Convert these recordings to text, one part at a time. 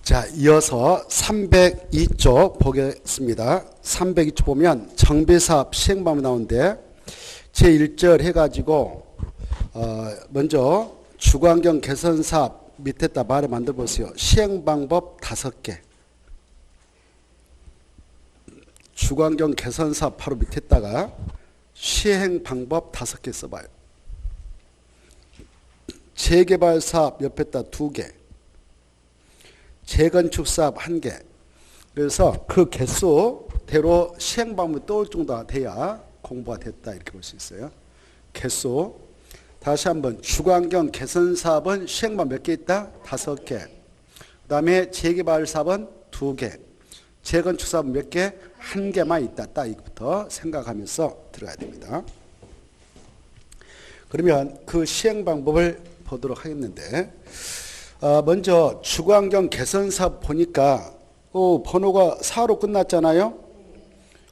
자, 이어서 302쪽 보겠습니다. 302쪽 보면 정비사업 시행방법이 나오는데 제1절 해가지고 먼저 주거환경 개선사업 밑에다 말을 만들어 보세요. 시행방법 5개. 주거환경 개선사업 바로 밑에다가 시행방법 5개 써봐요. 재개발사업 옆에다 2개. 재건축사업 1개. 그래서 그 개수대로 시행방법이 떠올 정도가 돼야 공부가 됐다 이렇게 볼 수 있어요. 개수. 다시 한번 주거환경 개선사업은 시행방법 몇 개 있다? 5개. 그 다음에 재개발사업은 2개. 재건축사업은 몇 개? 1개만 있다. 딱 이것부터 생각하면서 들어가야 됩니다. 그러면 그 시행방법을 보도록 하겠는데 먼저 주거환경 개선사업 보니까 번호가 4로 끝났잖아요.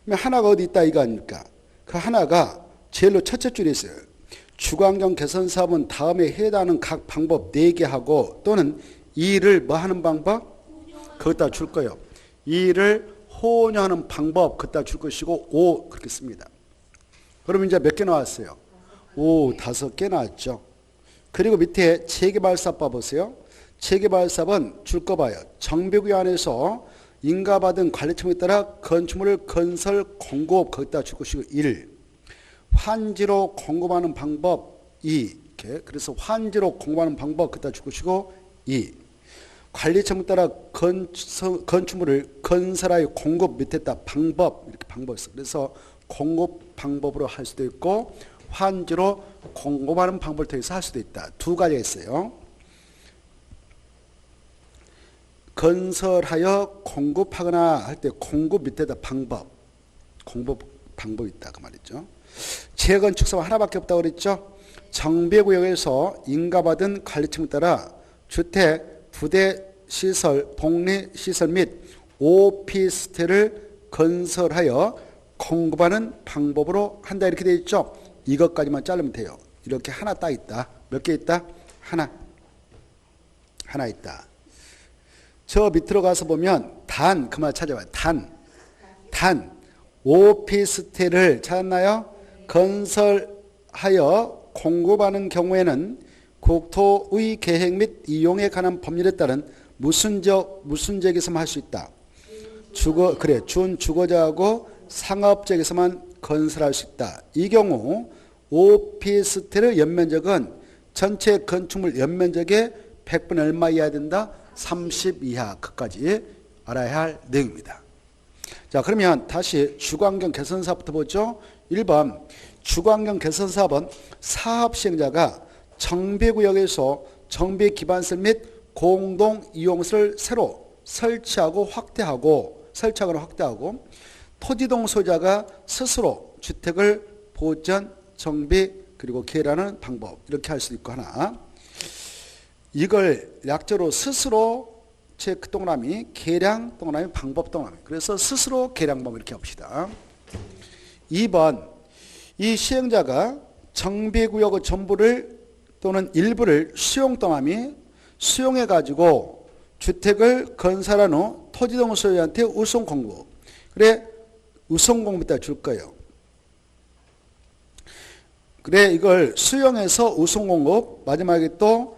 그러면 하나가 어디 있다 이거 아닙니까? 그 하나가 제일로 첫째 줄에 있어요. 주거환경 개선사업은 다음에 해당하는 각 방법 4개 하고 또는 이를 뭐 하는 방법? 거기다 줄 거예요. 이를 호언하는 방법 거기다 줄 것이고 5 그렇게 씁니다. 그러면 이제 몇 개 나왔어요? 5개 나왔죠. 그리고 밑에 재개발사업 봐보세요. 재개발사업은 줄 거 봐요. 정비구역 안에서 인가받은 관리청에 따라 건축물을 건설 공급 거기다 줄 것이고 1. 환지로 공급하는 방법 2. 이렇게. 그래서 환지로 공급하는 방법 거기다 줄 것이고 2. 관리청에 따라 건축물을 건설하여 공급 밑에다 방법 이렇게 방법이 있어. 그래서 공급 방법으로 할 수도 있고 환지로 공급하는 방법을 통해서 할 수도 있다. 2가지가 있어요. 건설하여 공급하거나 할 때 공급 밑에다 방법, 공급 방법이 있다 그 말이죠. 재건축사업 하나밖에 없다고 그랬죠. 정비구역에서 인가받은 관리청에 따라 주택, 부대 시설, 복리 시설 및 오피스텔을 건설하여 공급하는 방법으로 한다 이렇게 되어 있죠. 이것까지만 자르면 돼요. 이렇게 하나 딱 있다. 몇 개 있다? 하나 있다. 저 밑으로 가서 보면 그 말 찾아봐요. 단 오피스텔을 찾았나요? 건설하여 공급하는 경우에는 국토의 계획 및 이용에 관한 법률에 따른 무슨 지역에서만 할 수 있다. 준 주거자하고 상업지역에서만 건설할 수 있다. 이 경우 오피스텔의 연면적은 전체 건축물 연면적의 100분의 얼마 이하야 된다? 30 이하. 그까지 알아야 할 내용입니다. 자, 그러면 다시 주거환경 개선사업부터 보죠. 1번 주거환경 개선사업은 사업 시행자가 정비구역에서 정비기반시설 및 공동이용시설을 새로 설치하거나 확대하고 토지동 소유자가 스스로 주택을 보전, 정비, 그리고 개량하는 방법 이렇게 할 수 있고 하나. 이걸 약자로 스스로 체크 동그라미, 개량 동그라미, 방법 동그라미. 그래서 스스로 개량 방법 이렇게 합시다. 2번 이 시행자가 정비구역의 전부를 또는 일부를 수용 동그라미 수용해가지고 주택을 건설한 후 토지동 소유자한테 우선 공급. 그래 우선 공급에다 줄 거예요. 그래 이걸 수용해서 우선 공급 마지막에 또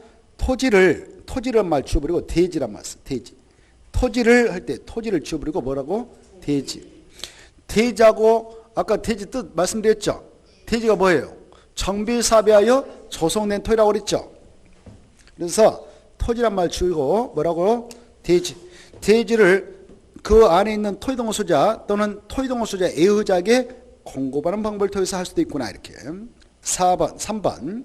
토지란 말 지워버리고 대지란 말 써. 대지. 토지를 할 때 토지를 지워버리고 뭐라고? 대지. 대지하고 아까 대지 뜻 말씀드렸죠. 대지가 뭐예요? 정비사업에 하여 조성된 토지라고 그랬죠. 그래서 토지란 말 지우고 뭐라고? 대지. 대지를 그 안에 있는 토지동 소유자 또는 토지동 소유자 애의자에게 공급하는 방법을 통해서 할 수도 있구나 이렇게. 3번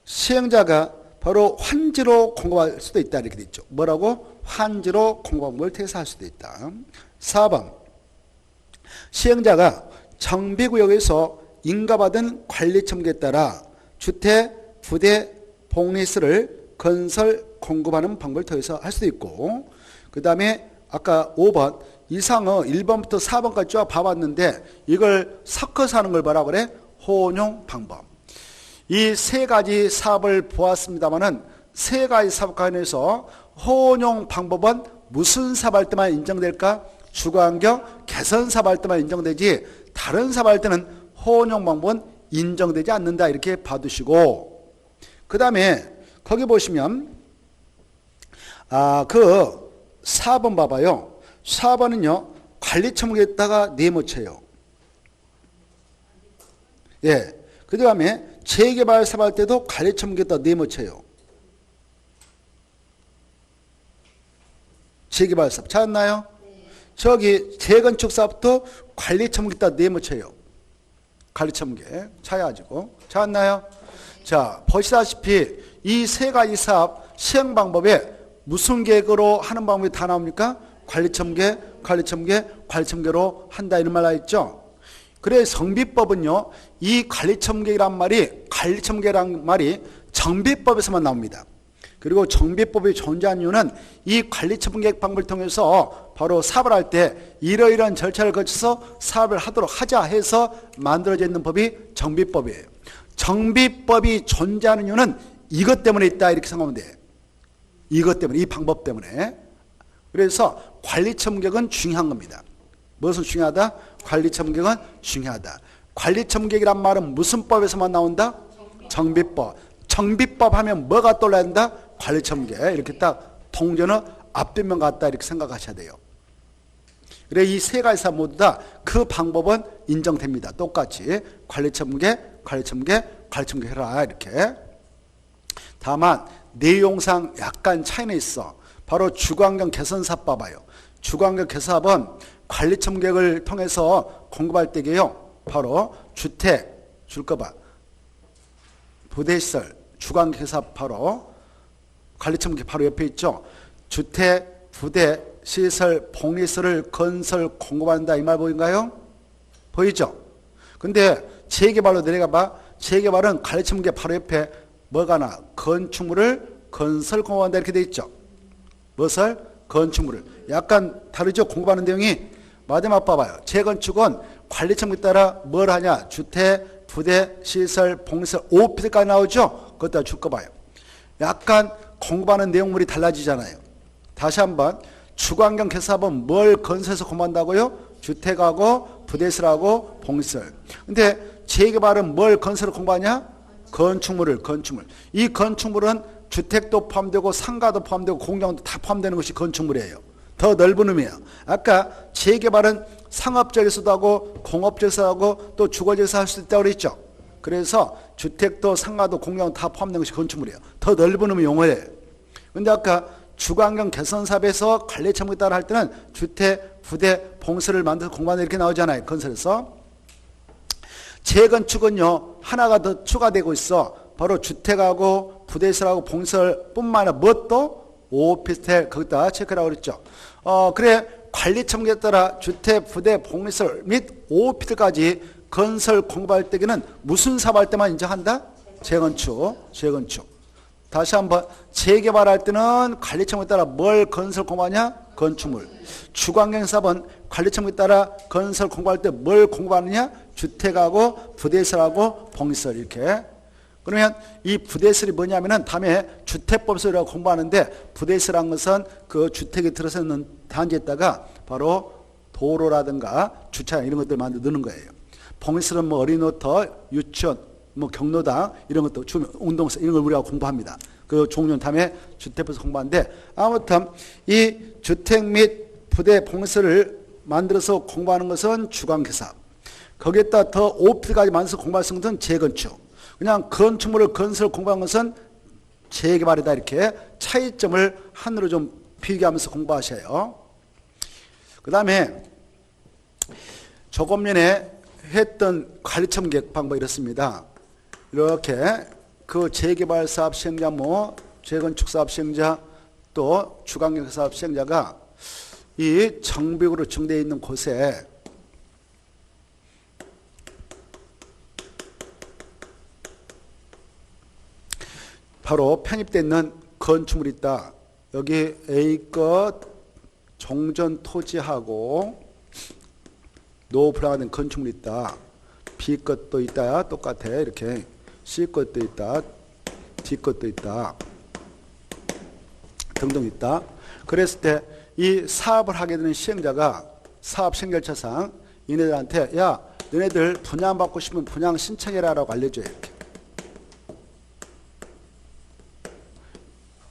시행자가 바로 환지로 공급할 수도 있다 이렇게 돼 있죠. 뭐라고? 환지로 공급을 통해서 할 수도 있다. 4번 시행자가 정비구역에서 인가받은 관리청에 따라 주택, 부대, 복리시설을 건설 공급하는 방법을 통해서 할 수도 있고 그 다음에 아까 5번 이상의 1번부터 4번까지 쭉 봐봤는데 이걸 섞어서 하는 걸 뭐라고 그래? 혼용 방법. 이 3가지 사업을 보았습니다마는 3가지 사업 관련해서 혼용 방법은 무슨 사업 할 때만 인정될까? 주거환경 개선 사업 할 때만 인정되지 다른 사업 할 때는 혼용 방법은 인정되지 않는다. 이렇게 봐두시고, 그 다음에 거기 보시면 그 4번 봐봐요. 4번은요 관리처분에다가 네모쳐요. 예. 그 다음에 재개발 사업 할 때도 관리처분에다 네모쳐요. 재개발 사업 찾았나요? 저기 재건축 사업도 관리처분에다 네모쳐요. 관리처분계 찾아가지고 찾았나요? 자, 보시다시피 이 세 가지 사업 시행 방법에 무슨 계획으로 하는 방법이 다 나옵니까? 관리처분계, 관리처분계, 관리처분계로 한다 이런 말 나있죠. 그래 정비법은요 이 관리처분계란 말이 정비법에서만 나옵니다. 그리고 정비법이 존재한 이유는 이 관리처분계획 방법을 통해서 바로 사업을 할 때 이러이러한 절차를 거쳐서 사업을 하자 해서 만들어져 있는 법이 정비법이에요. 정비법이 존재하는 이유는 이것 때문에 있다 이렇게 생각하면 돼요. 이것 때문에, 이 방법 때문에. 그래서 관리처분계획은 중요한 겁니다. 무엇은 중요하다? 관리처분계획은 중요하다. 관리처분계획이란 말은 무슨 법에서만 나온다? 정비법. 정비법 하면 뭐가 떠올라야 된다? 관리처분계획. 이렇게 딱 통전어 앞뒷면 같다 이렇게 생각하셔야 돼요. 그래 이 세 가지 사업 모두 다 그 방법은 인정됩니다. 똑같이 관리처분계획, 관리처분계획, 관리처분계획 해라 이렇게. 다만 내용상 약간 차이는 있어. 바로 주거환경 개선사업 봐봐요. 주거환경 개선사업은 관리처분계획을 통해서 공급할 때게요. 바로 주택 줄 거 봐. 부대시설 주거환경 개선사업 바로 관리처분계획 바로 옆에 있죠. 주택, 부대, 시설, 복리시설을 건설 공급한다 이 말 보인가요? 보이죠? 근데 재개발로 내려가 봐. 재개발은 관리처분계획 바로 옆에 뭐가 나? 건축물을 건설 공급한다 이렇게 돼 있죠. 무엇을? 건축물을. 약간 다르죠? 공급하는 내용이. 마지막 봐봐요. 재건축은 관리처분계획 따라 뭘 하냐? 주택, 부대, 시설, 복리시설, 오피스까지 나오죠? 그것도 줄 거 봐요. 약간 공급하는 내용물이 달라지잖아요. 다시 한번 주거환경 개선사업은 뭘 건설해서 공부한다고요? 주택하고 부대시설하고 복리시설. 근데 재개발은 뭘 건설을 공부하냐? 건축물을. 이 건축물은 주택도 포함되고 상가도 포함되고 공장도 다 포함되는 것이 건축물이에요. 더 넓은 의미예요. 아까 재개발은 상업적에서도 하고 공업적에서 하고 또 주거지에서 할 수 있다고 그랬죠. 그래서 주택도 상가도 공장도 다 포함된 것이 건축물이에요. 더 넓은 의미 용어예요. 근데 아까 주거환경 개선 사업에서 관리처분에 따라 할 때는 주택, 부대, 봉수를 만들어서 공부하는 이렇게 나오잖아요. 건설에서. 재건축은요 하나가 더 추가되고 있어. 바로 주택하고 부대시설하고 봉설뿐만 아니라 무엇도 오피스텔 거기다 체크라고 그랬죠. 그래 관리처분에 따라 주택, 부대, 복리시설 및 오피스텔까지 건설 공급할 때에는 무슨 사업할 때만 인정한다? 재건축. 다시 한번 재개발할 때는 관리처분에 따라 뭘 건설 공급하냐? 건축물. 주거환경 사업은 관리처분에 따라 건설 공급할 때 뭘 공급하느냐? 주택하고 부대시설하고 복리시설 이렇게. 그러면 이 부대시설이 뭐냐면은 다음에 주택법에서 공부하는데 부대시설한 것은 그 주택에 들어서 있는 단지에다가 바로 도로라든가 주차장 이런 것들 만들어 넣는 거예요. 복리시설은 뭐 어린이집터, 유치원, 뭐 경로당 이런 것도 운동시설 이런 걸 우리가 공부합니다. 그 종류는 다음에 주택법에서 공부하는데 아무튼 이 주택 및 부대 복리시설을 만들어서 공부하는 것은 주거환경 사업. 거기에다 더 오피스까지 만들어서 공부할 수 있는 것은 재건축. 그냥 건축물을 건설 공부한 것은 재개발이다 이렇게 차이점을 하나로 좀 비교하면서 공부하셔요. 그 다음에 조금 전에 했던 관리처분계획 방법이 이렇습니다. 이렇게 그 재개발 사업 시행자 뭐 재건축 사업 시행자 또 주거환경 사업 시행자가 이 정비구로 정되어 있는 곳에 바로 편입되어 있는 건축물이 있다. 여기 A것 종전 토지하고 노후불안가 된 건축물이 있다. B것도 있다. 똑같아. 이렇게 C것도 있다. D것도 있다. 등등 있다. 그랬을 때 이 사업을 하게 되는 시행자가 사업 신결처상 얘네들한테 야 너네들 분양받고 싶으면 분양 신청해라라고 알려줘요. 이렇게.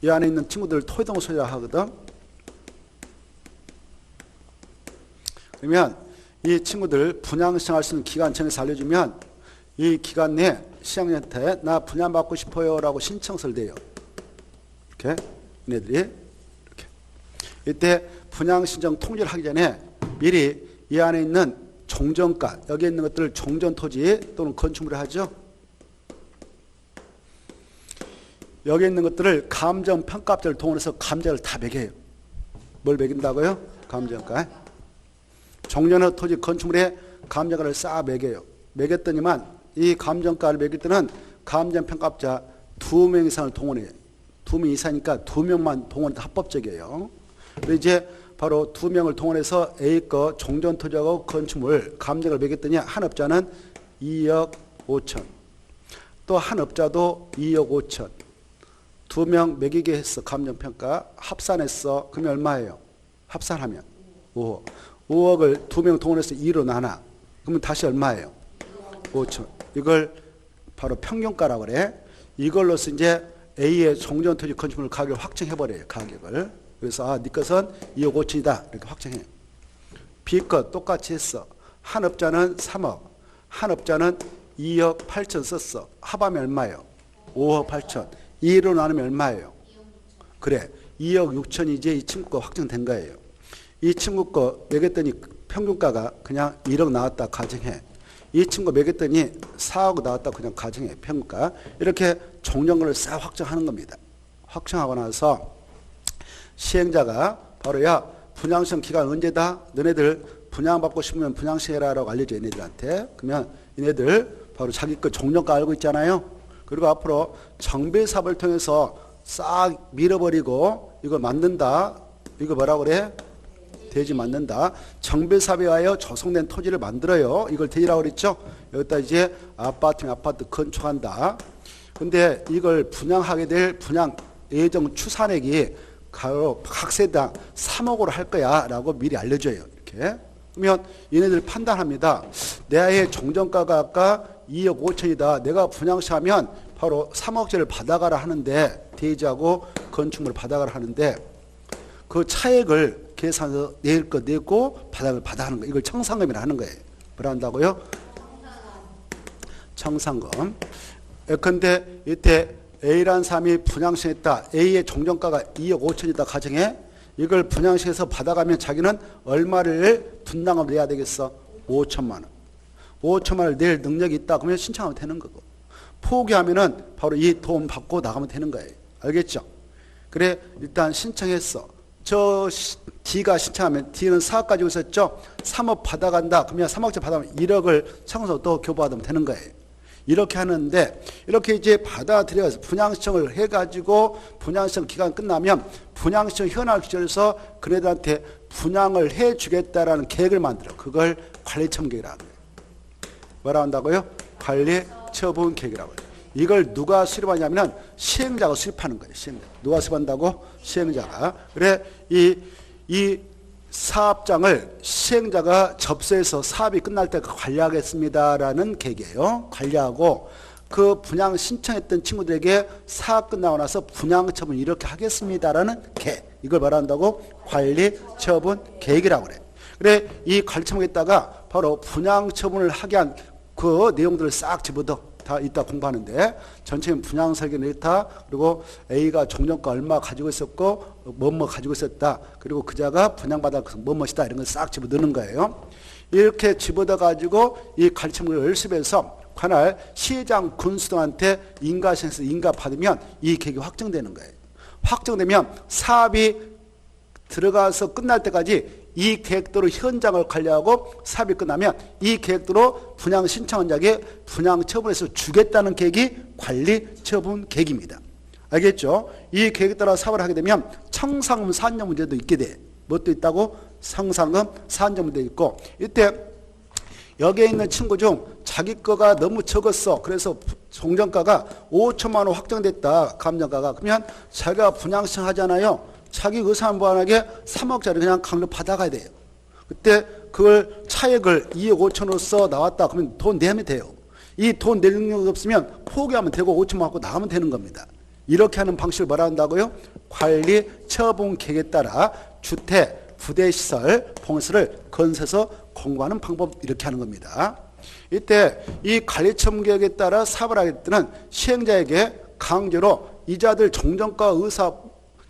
이 안에 있는 친구들 토지동소유라 하거든. 그러면 이 친구들 분양 신청할 수 있는 기간 정해서 알려주면 이 기간 내에 시행자한테 나 분양받고 싶어요 라고 신청서를 내요. 이렇게 얘네들이 이렇게. 이때 분양 신청 통지를 하기 전에 미리 이 안에 있는 종전가, 여기 있는 것들을 종전토지 또는 건축물을 하죠. 여기 있는 것들을 감정평가업자를 동원해서 감정을 다 매겨요. 뭘 매긴다고요? 감정가. 종전의 토지 건축물에 감정가를 싹 매겨요. 매겼더니만 이 감정가를 매길 때는 감정평가업자 2명 이상을 동원해요. 2명 이상이니까 2명만 동원해도 합법적이에요. 그래서 이제 바로 2명을 동원해서 A 거 종전토지하고 건축물 감정을 매겼더니 한 업자는 2억 5천, 또 한 업자도 2억 5천. 2명 매기게 했어. 감정평가 합산했어. 그러면 얼마예요? 합산하면 5억. 5억을 2명 동원해서 2로 나눠. 그러면 다시 얼마예요? 5천. 이걸 바로 평균가라고 그래. 이걸로서 이제 A의 종전토지 건축물 가격을 확정해버려요. 가격을. 그래서 네 것은 2억 5천이다. 이렇게 확정해요. B 것 똑같이 했어. 한 업자는 3억. 한 업자는 2억 8천 썼어. 합하면 얼마예요? 5억 8천. 2로 나누면 얼마예요? 그래. 2억 6천이 이제 이 친구 거 확정된 거예요. 이 친구 거 매겼더니 평균가가 그냥 1억 나왔다 가정해. 이 친구 매겼더니 4억 나왔다 그냥 가정해. 평균가. 이렇게 종전권을 싹 확정하는 겁니다. 확정하고 나서 시행자가 바로 야 분양시험 기간 언제다? 너네들 분양받고 싶으면 분양시행해라라고 알려줘. 얘네들한테. 그러면 얘네들 바로 자기 거 종전가 알고 있잖아요. 그리고 앞으로 정비사업을 통해서 싹 밀어버리고 이걸 만든다. 이거 뭐라고 그래? 대지 만든다. 정비사업에 하여 조성된 토지를 만들어요. 이걸 대지라고 그랬죠. 여기다 이제 아파트 건축한다. 근데 이걸 분양하게 될 분양 예정 추산액이 각 세당 3억으로 할 거야 라고 미리 알려줘요. 이렇게. 그러면 얘네들 판단합니다. 내 종전가가 아까 2억 5천이다. 내가 분양시하면 바로 3억짜리를 받아가라 하는데 대지하고 건축물을 받아가라 하는데 그 차액을 계산해서 낼 거 내고 바닥을 받아 하는 거. 이걸 청산금이라 하는 거예요. 뭐라 한다고요? 청산금. 예컨대 이때 A라는 사람이 분양시했다. A의 종전가가 2억 5천이다 가정해. 이걸 분양시에서 받아가면 자기는 얼마를 분담을 내야 되겠어? 5천만 원. 5천만 원을 낼 능력이 있다. 그러면 신청하면 되는 거고. 포기하면은 바로 이 돈 받고 나가면 되는 거예요. 알겠죠? 그래 일단 신청했어. 저 D가 신청하면 D는 4억 가지고 있었죠. 3억 받아간다. 그러면 3억째 받아가면 1억을 청소 또 교부받으면 되는 거예요. 이렇게 하는데 이렇게 이제 받아들여서 분양신청을 해가지고 분양신청 기간 끝나면 분양신청 현황을 기준해서 그네들한테 분양을 해주겠다라는 계획을 만들어. 그걸 관리처분계획이라고 해요. 뭐라 한다고요? 관리처분계획이라고 해요. 이걸 누가 수립하냐면 시행자가 수립하는 거예요. 시행자. 누가 수립한다고? 시행자가. 그래 이 사업장을 시행자가 접수해서 사업이 끝날 때까지 관리하겠습니다라는 계획이에요. 관리하고 그 분양 신청했던 친구들에게 사업 끝나고 나서 분양 처분 이렇게 하겠습니다라는 계획. 이걸 말한다고 관리 처분 계획이라고 그래. 그래 이 관리 처분에다가 바로 분양 처분을 하게 한 그 내용들을 싹 집어넣어. 다 이따 공부하는데 전체는 분양 설계는 이렇다. 그리고 A가 종전가 얼마 가지고 있었고 뭐뭐 가지고 있었다. 그리고 그자가 분양받아 뭐뭐이다. 이런 걸 싹 집어넣는 거예요. 이렇게 집어넣어 가지고 이 관리처분을 열심히 해서 관할 시장 군수등한테 인가시에서 인가 받으면 이 계획이 확정되는 거예요. 확정되면 사업이 들어가서 끝날 때까지 이 계획대로 현장을 관리하고 사업이 끝나면 이 계획대로 분양 신청한 자에게 분양 처분해서 주겠다는 계획이 관리 처분 계획입니다. 알겠죠? 이 계획에 따라 사업을 하게 되면 청산금 산정 문제도 있게 돼. 뭣도 있다고? 청산금 산정 문제도 있고 이때 여기에 있는 친구 중 자기 거가 너무 적었어. 그래서 종전가가 5천만 원 확정됐다. 감정가가. 그러면 자기가 분양 신청하잖아요. 자기 의사무반하게 3억짜리 그냥 강력 받아가야 돼요. 그때 그걸 차액을 2억 5천으로서 나왔다. 그러면 돈 내면 돼요. 이 돈 낼 능력이 없으면 포기하면 되고 5천만 갖고 나가면 되는 겁니다. 이렇게 하는 방식을 뭐라 한다고요? 관리 처분 계획에 따라 주택, 부대시설, 봉수를 건설해서 공부하는 방법 이렇게 하는 겁니다. 이때 이 관리 처분 계획에 따라 사업을 하게 되는 시행자에게 강제로 이자들 종전가 의사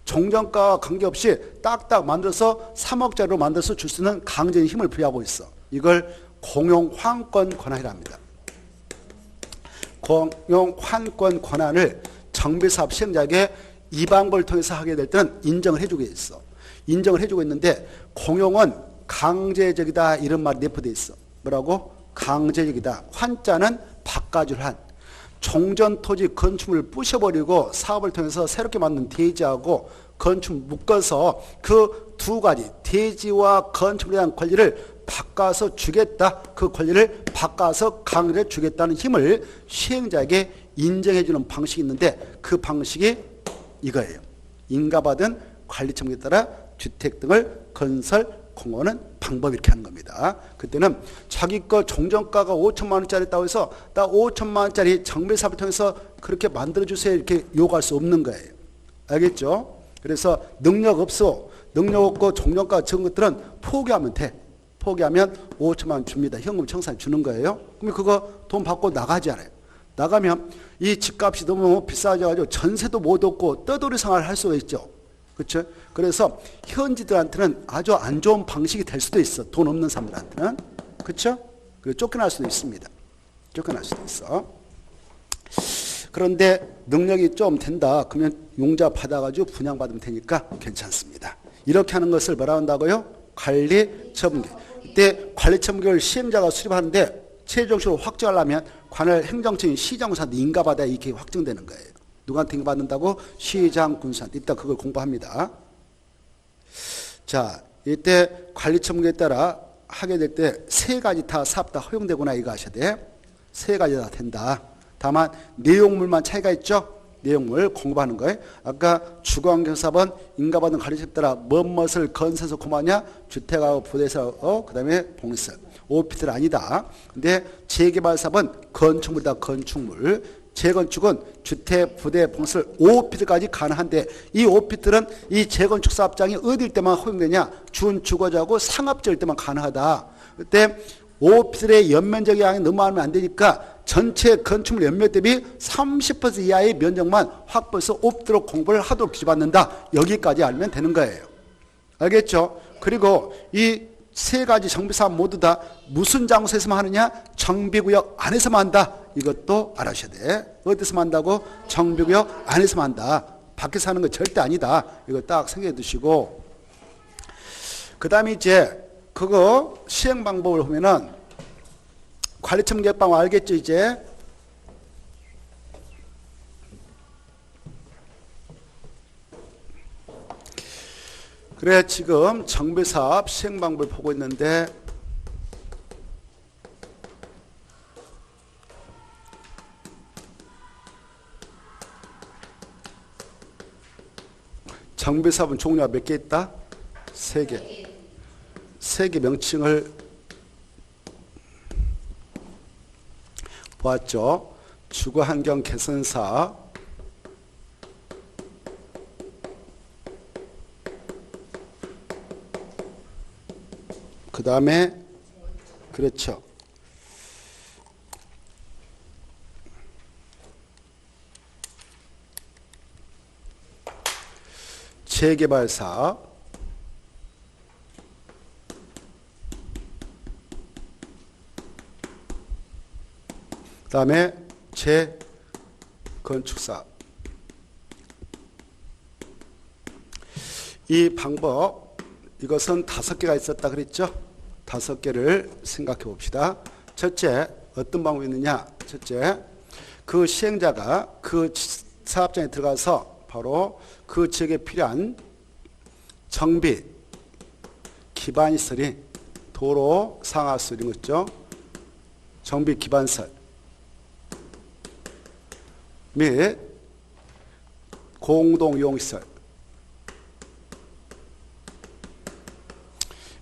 종전가와 관계없이 딱딱 만들어서 3억짜리로 만들어서 줄 수 있는 강제의 힘을 부여하고 있어. 이걸 공용환권 권한이라 합니다. 공용환권 권한을 정비사업 시행자에게 이 방법을 통해서 하게 될 때는 인정을 해주고 있어. 인정을 해주고 있는데 공용은 강제적이다 이런 말이 내포되어 있어. 뭐라고? 강제적이다. 환자는 바꿔줄 한. 종전토지 건축물을 부셔버리고 사업을 통해서 새롭게 만든 대지하고 건축물 묶어서 그 두 가지 대지와 건축물에 대한 권리를 바꿔서 주겠다. 그 권리를 바꿔서 강제로 주겠다는 힘을 시행자에게 인정해주는 방식이 있는데 그 방식이 이거예요. 인가받은 관리청에 따라 주택 등을 건설 공고하는 방법 이렇게 하는 겁니다. 그때는 자기 거 종전가가 5천만 원짜리 있다고 해서 나 5천만 원짜리 정비사업을 통해서 그렇게 만들어주세요 이렇게 요구할 수 없는 거예요. 알겠죠? 그래서 능력 없어. 능력 없고 종전가가 적은 것들은 포기하면 돼. 포기하면 5천만 원 줍니다. 현금 청산 주는 거예요. 그러면 그거 돈 받고 나가잖아요. 나가면 이 집값이 너무 비싸져가지고 전세도 못 얻고 떠돌이 생활을 할 수가 있죠. 그렇죠? 그래서 현지들한테는 아주 안 좋은 방식이 될 수도 있어. 돈 없는 사람들한테는. 그렇죠? 그리고 쫓겨날 수도 있습니다. 쫓겨날 수도 있어. 그런데 능력이 좀 된다. 그러면 용자 받아가지고 분양받으면 되니까 괜찮습니다. 이렇게 하는 것을 뭐라 한다고요? 관리처분계획. 이때 관리처분계획을 시행자가 수립하는데 최종적으로 확정하려면 관할 행정청인 시장군수한테 인가받아야 이게 확정되는 거예요. 누구한테 인가받는다고? 시장군수한테. 이따 그걸 공부합니다. 자, 이때 관리처분계획에 따라 하게 될 때 세 가지 다 사업 다 허용되구나 이거 아셔야 돼. 세 가지 다 된다. 다만 내용물만 차이가 있죠. 내용물 공부하는 거예요. 아까 주거환경사업은 인가받은 관리처분에 따라 무엇을 건설해서 공부하냐? 주택하고 부대사업, 그 다음에 봉시설. 오피스텔 아니다. 근데 재개발사업은 건축물이다. 건축물. 재건축은 주택, 부대, 봉시설, 오피스텔까지 가능한데 이 오피스텔은 이 재건축 사업장이 어딜 때만 허용되냐? 준주거지하고 상업지일 때만 가능하다. 그때 오피스텔의 연면적 양이 너무 많으면 안 되니까 전체 건축물 연면 대비 30% 이하의 면적만 확보해서 오피스텔로 공부를 하도록 기받는다. 여기까지 알면 되는 거예요. 알겠죠? 그리고 이 세 가지 정비사업 모두 다 무슨 장소에서만 하느냐? 정비구역 안에서만 한다. 이것도 알아셔야 돼. 어디서만 한다고? 정비구역 안에서만 한다. 밖에서 하는 거 절대 아니다. 이거 딱 생각해 두시고. 그 다음에 이제 그거 시행 방법을 보면은 관리처분 계획방 알겠죠 이제? 그래 지금 정비사업 시행 방법을 보고 있는데 정비사업은 종류가 몇 개 있다? 3개. 3개 명칭을 보았죠. 주거환경 개선사, 그 다음에 그렇죠. 재개발사, 그 다음에 재건축사. 이 방법, 이것은 5개가 있었다 그랬죠? 5개를 생각해 봅시다. 첫째, 어떤 방법이 있느냐? 첫째, 그 시행자가 그 사업장에 들어가서 바로 그 지역에 필요한 정비, 기반시설이 도로, 상하수 이런 거 있죠? 정비 기반시설 및 공동이용시설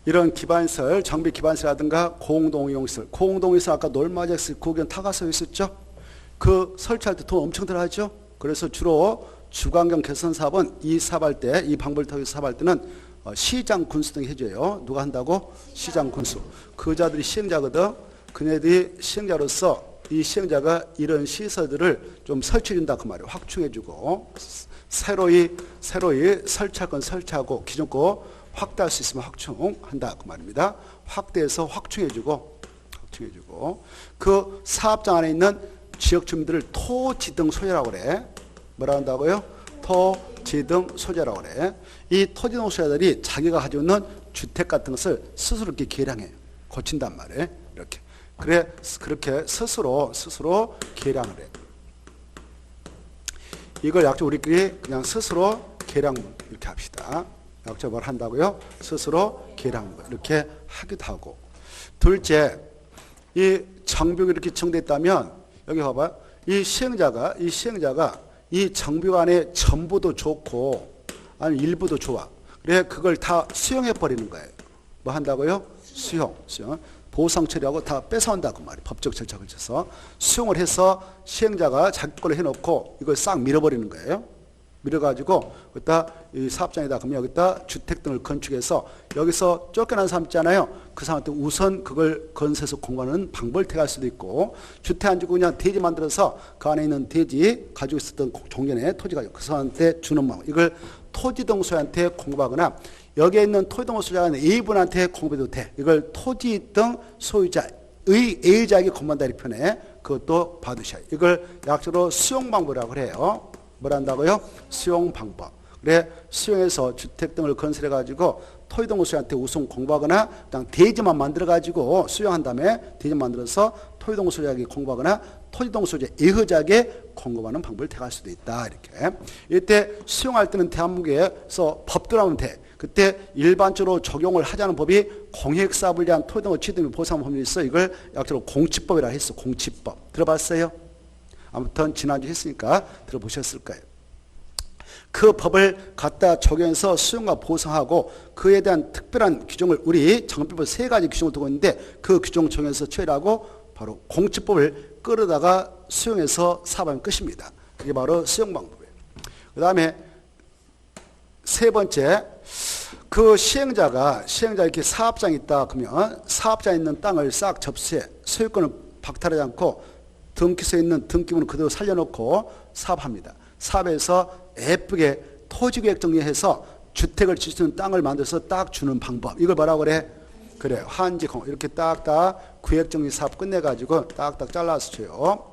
이런 기반시설, 정비 기반시설이라든가 공동이용시설, 공동이용시설 아까 놀마젝스 구경 타가서 있었죠? 그 설치할 때 돈 엄청 들어가죠? 그래서 주로 주거환경 개선 사업은 이 사업할 때, 이 방법을 통해서 사업할 때는 시장 군수 등이 해줘요. 누가 한다고? 시장 군수. 그 자들이 시행자거든. 그네들이 시행자로서 이 시행자가 이런 시설들을 좀 설치해준다 그 말이에요. 확충해주고 새로이 설치할 건 설치하고 기존 거 확대할 수 있으면 확충한다 그 말입니다. 확대해서 확충해주고 그 사업장 안에 있는 지역 주민들을 토지 등 소유라고 그래. 뭐라 한다고요? 토지 등 소유라고 그래. 이 토지 등 소유자들이 자기가 가지고 있는 주택 같은 것을 스스로 이렇게 개량해 고친단 말이에요. 이렇게. 그래 그렇게 스스로 개량을 해. 이걸 약적 우리끼리 그냥 스스로 개량 이렇게 합시다. 약적 뭘 한다고요? 스스로 개량 이렇게 하기도 하고. 둘째, 이 정비가 이렇게 정됐다면 여기 봐봐. 이 시행자가 이 정비가 안에 전부도 좋고 아니 일부도 좋아. 그래 그걸 다 수용해 버리는 거예요. 뭐 한다고요? 수용. 보상 처리하고 다 뺏어온다 그 말이에요. 법적 절차를 거쳐서 수용을 해서 시행자가 자기 걸로 해놓고 이걸 싹 밀어버리는 거예요. 밀어가지고 여기다 이 사업장에다 그러면 여기다 주택 등을 건축해서 여기서 쫓겨난 사람 있잖아요. 그 사람한테 우선 그걸 건설해서 공부하는 방법을 택할 수도 있고 주택 안 주고 그냥 대지 만들어서 그 안에 있는 대지 가지고 있었던 종전의 토지 가지고 그 사람한테 주는 방법. 이걸 토지 등 소유한테 공부하거나 여기에 있는 토지 등 소유자가 A분한테 공부해도 돼. 이걸 토지 등 소유자의 A자에게 공부한다 이렇게 표현해. 그것도 받으셔야. 이걸 약적으로 수용 방법이라고 그래요. 뭘 한다고요? 수용 방법. 그래 수용해서 주택 등을 건설해 가지고 토지 등 소유한테 우선 공부하거나 그냥 대지만 만들어 가지고 수용한 다음에 대지 만들어서 토지 등 소유자에게 공부하거나 토지 등 소유자 A자에게 공급하는 방법을 택할 수도 있다. 이렇게. 이때 수용할 때는 대한민국에서 법대로 하면 돼. 그때 일반적으로 적용을 하자는 법이 공익사업을 위한 토지 등의 취득 보상 법률이 있어. 이걸 약적으로 공치법이라 했어. 공치법. 들어봤어요? 아무튼 지난주 했으니까 들어보셨을 거예요. 그 법을 갖다 적용해서 수용과 보상하고 그에 대한 특별한 규정을 우리 정비법 3가지 규정을 두고 있는데 그 규정 적용해서 처리하고 바로 공치법을 끌어다가 수용해서 사업하면 끝입니다. 그게 바로 수용 방법이에요. 그 다음에 세 번째, 그 시행자가 이렇게 사업장이 있다 그러면 사업장에 있는 땅을 싹 접수해 소유권을 박탈하지 않고 등기소에 있는 등기물을 그대로 살려놓고 사업합니다. 사업에서 예쁘게 토지계획 정리해서 주택을 지을 수 있는 땅을 만들어서 딱 주는 방법. 이걸 뭐라고 그래? 그래 한지공 이렇게 딱딱 구획정리 사업 끝내가지고 딱딱 잘라서 줘요.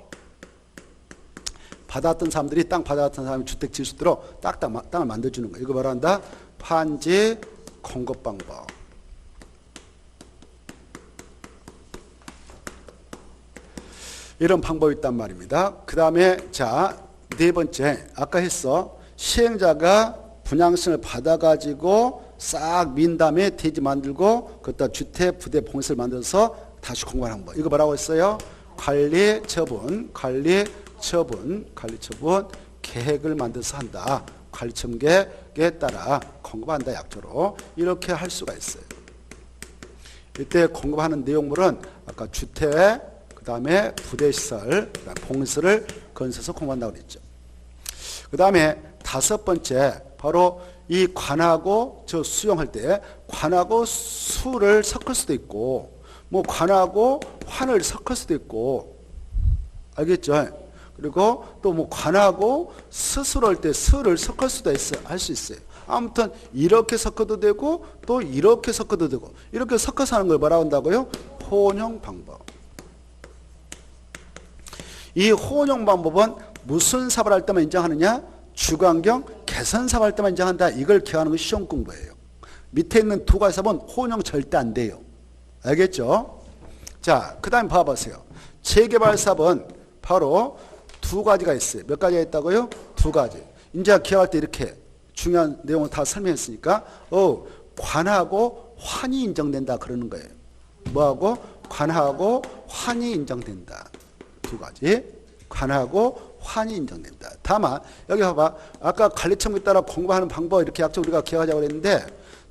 받았던 사람들이 땅 받았던 사람이 주택 지을 수 있도록 딱딱 땅을 만들어주는 거예요. 이거 뭐라 한다? 판지 공급 방법. 이런 방법이 있단 말입니다. 그 다음에 자, 네 번째 아까 했어. 시행자가 분양신을 받아가지고 싹 민 다음에 대지 만들고 그것다 주택 부대 봉쇄를 만들어서 다시 공부하는 법. 이거 뭐라고 했어요? 관리 처분 계획을 만들어서 한다. 관리 처분 계획에 따라 공급한다. 약조로 이렇게 할 수가 있어요. 이때 공급하는 내용물은 아까 주택 그 다음에 부대시설, 봉수를 건설해서 공부한다고 그랬죠. 그 다음에 다섯 번째, 바로 이 관하고 저 수용할 때 관하고 수를 섞을 수도 있고, 뭐 관하고 환을 섞을 수도 있고, 알겠죠? 그리고 또 뭐 관하고 스스로 할 때 스를 섞을 수도 있어요. 할 수 있어요. 아무튼 이렇게 섞어도 되고 또 이렇게 섞어도 되고 이렇게 섞어서 하는 걸 뭐라고 한다고요? 혼용 방법. 이 혼용 방법은 무슨 사업을 할 때만 인정하느냐? 주거환경 개선 사업을 할 때만 인정한다. 이걸 기억하는 것이 시험 공부예요. 밑에 있는 두 가지 사업은 혼용 절대 안 돼요. 알겠죠? 자, 그 다음에 봐보세요. 재개발 사업은 바로 두 가지가 있어요. 몇 가지가 있다고요? 두 가지. 이제 기억할 때 이렇게 중요한 내용을 다 설명했으니까 관하고 환이 인정된다 그러는 거예요. 뭐하고? 관하고 환이 인정된다. 두 가지. 관하고 환이 인정된다. 다만 여기 봐봐. 아까 관리청에 따라 공부하는 방법 이렇게 약속 우리가 기억하자고 그랬는데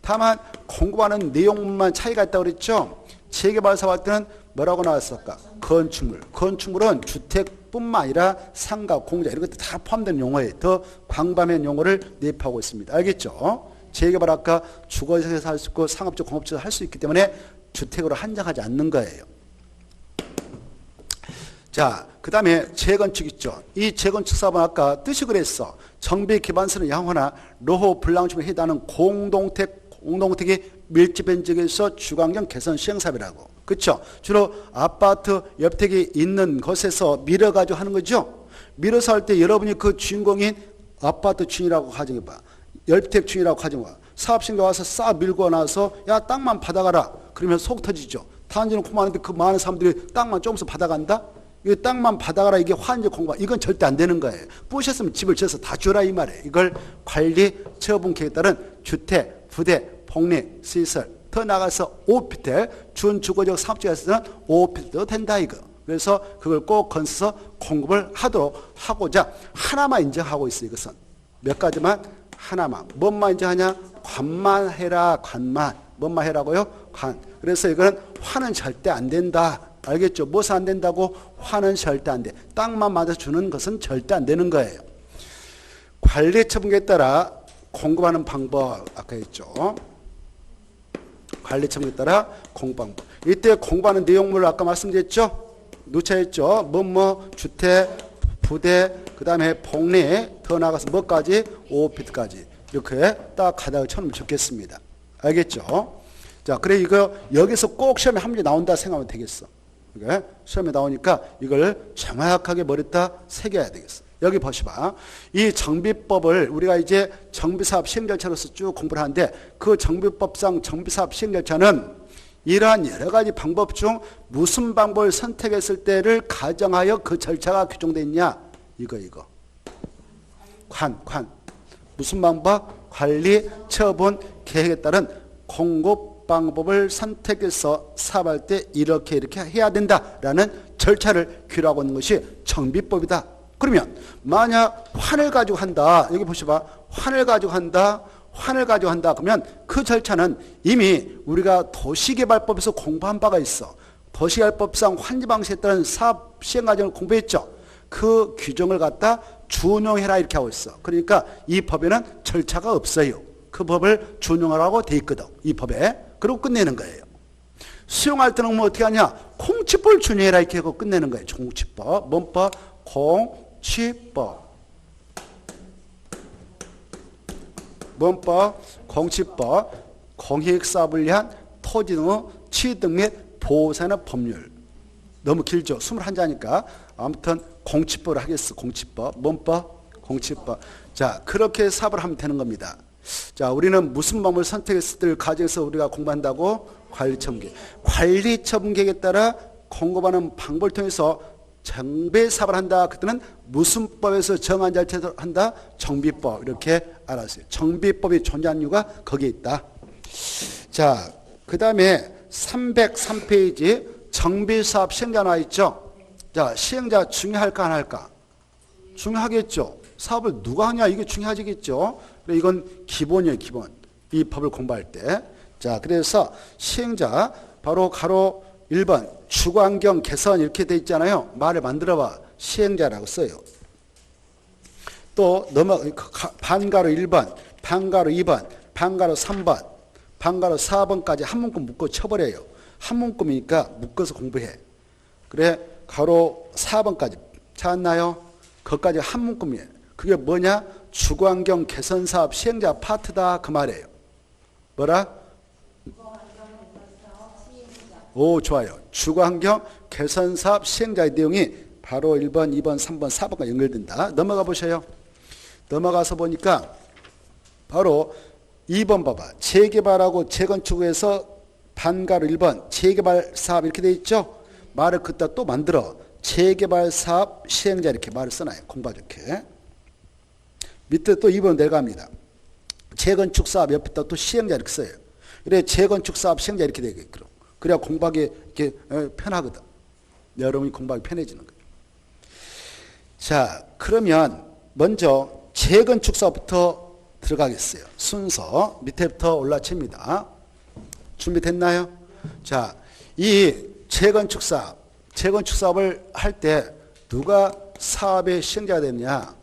다만 공부하는 내용만 차이가 있다고 그랬죠. 재개발 사업 할 때는 뭐라고 나왔을까? 건축물. 건축물은 주택뿐만 아니라 상가, 공장 이런 것들 다 포함된 용어에 더 광범위한 용어를 내포하고 있습니다. 알겠죠? 재개발 아까 주거지에서 할 수 있고 상업적, 공업지에서 할 수 있기 때문에 주택으로 한정하지 않는 거예요. 자, 그 다음에 재건축 있죠. 이 재건축 사업은 아까 뜻이 그랬어. 정비 기반서는 양호나 로호 불량충에 해당하는 공동택이 밀집한 지역에서 주거환경 개선 시행사업이라고. 그렇죠? 주로 아파트 옆택이 있는 곳에서 밀어가지고 하는 거죠. 밀어서 할 때 여러분이 그 주인공인 아파트 주인이라고 가정해봐. 옆택 주인이라고 가정해봐. 사업신가 와서 싹 밀고 나서 야 땅만 받아가라. 그러면 속 터지죠. 단지는 고마운데 그 많은 사람들이 땅만 조금씩 받아간다? 이 땅만 받아가라 이게 환지 공부 이건 절대 안 되는 거예요. 부셨으면 집을 지어서 다 주라 이 말이에요. 이걸 관리 처분 계획에 따른 주택, 부대, 복리, 시설 더 나가서 오피텔, 준주거적 사업지에서는 오피텔도 된다 이거. 그래서 그걸 꼭 건설서 공급을 하도록 하고자 하나만 인정하고 있어요. 이것은 몇 가지만 하나만. 뭔만 인정하냐? 관만 해라. 관만. 뭔만 해라고요? 관. 그래서 이거는 환은 절대 안 된다. 알겠죠? 무엇은 안 된다고? 환은 절대 안 돼. 땅만 맞아주는 것은 절대 안 되는 거예요. 관리 처분에 따라 공급하는 방법 아까 했죠. 관리 처분에 따라 공급 방법. 이때 공부하는 내용물을 아까 말씀드렸죠. 누차했죠. 뭐뭐 주택, 부대, 그 다음에 복리, 더 나가서 뭐까지? 5피트까지 이렇게 딱 가닥을 쳐놓으면 좋겠습니다. 알겠죠? 자, 그래 이거 여기서 꼭 시험에 한 문제 나온다 생각하면 되겠어. 그러니까 시험에 나오니까 이걸 정확하게 머리에다 새겨야 되겠어. 여기 보시봐. 이 정비법을 우리가 이제 정비사업 시행 절차로서 쭉 공부를 하는데 그 정비법상 정비사업 시행 절차는 이러한 여러 가지 방법 중 무슨 방법을 선택했을 때를 가정하여 그 절차가 규정되어 있냐? 이거. 관. 무슨 방법? 관리, 처분, 계획에 따른 공급 방법을 선택해서 사업할 때 이렇게 해야 된다라는 절차를 규율하고 있는 것이 정비법이다. 그러면 만약 환을 가지고 한다. 여기 보시봐. 환을 가지고 한다. 그러면 그 절차는 이미 우리가 도시개발법에서 공부한 바가 있어. 도시개발법상 환지 방식에 따른 사업 시행 과정을 공부했죠. 그 규정을 갖다 준용해라 이렇게 하고 있어. 그러니까 이 법에는 절차가 없어요. 그 법을 준용하라고 돼 있거든. 이 법에. 그리고 끝내는 거예요. 수용할 때는 뭐 어떻게 하냐? 공치법을 준용해라 이렇게 하고 끝내는 거예요. 공치법. 뭔 법? 공치법. 뭔 법? 공치법. 공익사업을 위한 토지 등의 취득 및 보호산업 법률. 너무 길죠? 21자니까. 아무튼 공치법을 하겠어. 공치법. 뭔 법? 공치법. 자, 그렇게 사업을 하면 되는 겁니다. 자, 우리는 무슨 방법을 선택했을 때를 가정해서 우리가 공부한다고? 관리처분계획. 관리처분계획에 따라 공급하는 방법을 통해서 정비사업을 한다. 그때는 무슨 법에서 정한 절차에서 한다? 정비법. 이렇게 알았어요. 정비법이 존재하는 이유가 거기에 있다. 자, 그 다음에 303페이지 정비사업 시행자 나와 있죠. 자, 시행자 중요할까 안 할까? 중요하겠죠. 사업을 누가 하냐 이게 중요하겠죠. 이건 기본이에요. 기본. 이 법을 공부할 때. 자, 그래서 시행자 바로 가로 1번 주거환경 개선 이렇게 돼 있잖아요. 말을 만들어봐. 시행자라고 써요. 또 반가로 1번, 반가로 2번, 반가로 3번, 반가로 4번까지 한 문구 묶어 쳐버려요. 한 문구니까 묶어서 공부해. 그래 가로 4번까지 찾았나요? 거기까지 한 문구이에요. 그게 뭐냐? 주거환경 개선사업 시행자 파트다 그 말이에요. 뭐라? 오, 좋아요. 주거환경 개선사업 시행자의 내용이 바로 1번, 2번, 3번, 4번과 연결된다. 넘어가 보셔요. 넘어가서 보니까 바로 2번 봐봐. 재개발하고 재건축에서 반가로 1번 재개발 사업 이렇게 돼 있죠. 말을 그따 또 만들어. 재개발 사업 시행자 이렇게 말을 써놔요. 공부하 좋게. 밑에 또 2번 내려갑니다. 재건축 사업 옆에다 또 시행자 이렇게 써요. 그래 재건축 사업 시행자 이렇게 되겠죠. 그래야 공부하기 이렇게 편하거든. 여러분이 공부하기 편해지는 거예요. 자, 그러면 먼저 재건축 사업부터 들어가겠어요. 순서 밑에부터 올라칩니다. 준비됐나요? 자, 이 재건축 사업을 할 때 누가 사업의 시행자가 되느냐?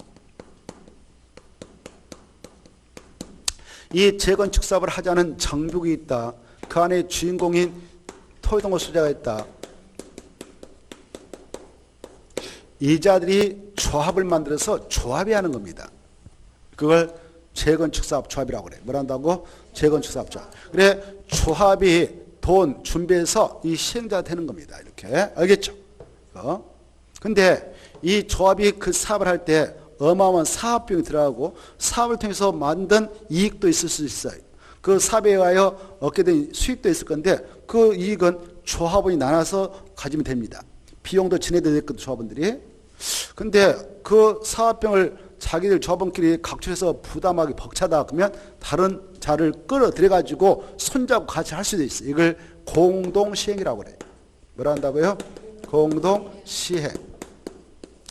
이 재건축 사업을 하자는 정부가 있다. 그 안에 주인공인 토지동호 소유자가 있다. 이자들이 조합을 만들어서 조합이 하는 겁니다. 그걸 재건축사업 조합이라고 그래. 뭘 한다고? 재건축사업 조합. 그래, 조합이 돈 준비해서 이 시행자가 되는 겁니다. 이렇게. 알겠죠? 근데 이 조합이 그 사업을 할 때 어마어마한 사업비용이 들어가고 사업을 통해서 만든 이익도 있을 수 있어요. 그 사업에 의하여 얻게 된 수익도 있을 건데 그 이익은 조합원이 나눠서 가지면 됩니다. 비용도 지네들 냈거든, 조합원들이. 근데 그 사업비용을 자기들 조합원끼리 각출해서 부담하기 벅차다 그러면 다른 자를 끌어들여가지고 손잡고 같이 할 수도 있어요. 이걸 공동시행이라고 그래요. 뭐라 한다고요? 공동시행.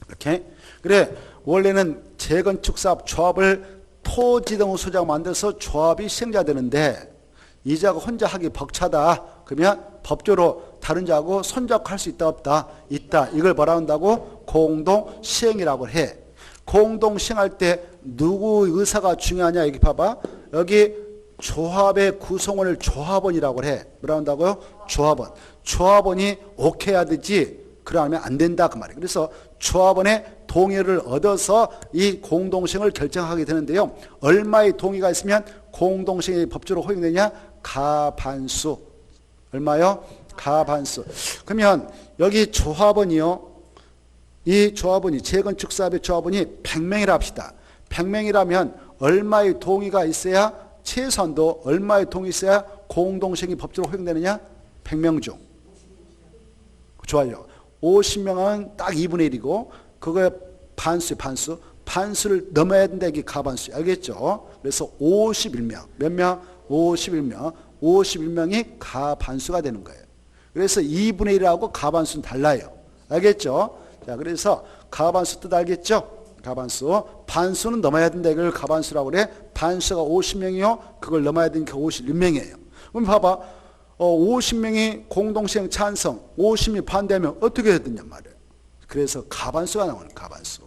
이렇게. 그래, 원래는 재건축사업 조합을 토지동호 소유자가 만들어서 조합이 시행자 되는데 이자가 혼자 하기 벅차다 그러면 법적으로 다른 자하고 손잡고 할 수 있다 없다? 있다. 이걸 뭐라 한다고? 공동시행이라고 해. 공동시행할 때 누구 의사가 중요하냐? 여기 봐봐. 여기 조합의 구성원을 조합원이라고 해. 뭐라 한다고요? 조합원. 조합원이 오케이 해야 되지 그러면 안 된다 그 말이에요. 그래서 조합원의 동의를 얻어서 이 공동시행을 결정하게 되는데요. 얼마의 동의가 있으면 공동시행이 법적으로 허용되냐? 가반수. 얼마요? 가반수. 그러면 여기 조합원이요. 이 조합원이 재건축사업의 조합원이 100명이라 합시다. 100명이라면 얼마의 동의가 있어야 최소한도 얼마의 동의 있어야 공동시행이 법적으로 허용되느냐? 100명 중. 좋아요. 50명은 딱 2분의 1이고 그거에 반수. 반수를 넘어야 된다. 이게 가반수. 알겠죠? 그래서 51명. 몇 명? 51명. 51명이 가반수가 되는 거예요. 그래서 2분의 1하고 가반수는 달라요. 알겠죠? 자, 그래서 가반수 뜻 알겠죠? 가반수. 반수는 넘어야 된다. 이걸 가반수라고 그래. 반수가 50명이요. 그걸 넘어야 되니까 51명이에요. 그럼 봐봐. 50명이 공동시행 찬성, 50명이 반대하면 어떻게 해야 되냐 말이에요. 그래서 가반수가 나오는 가반수.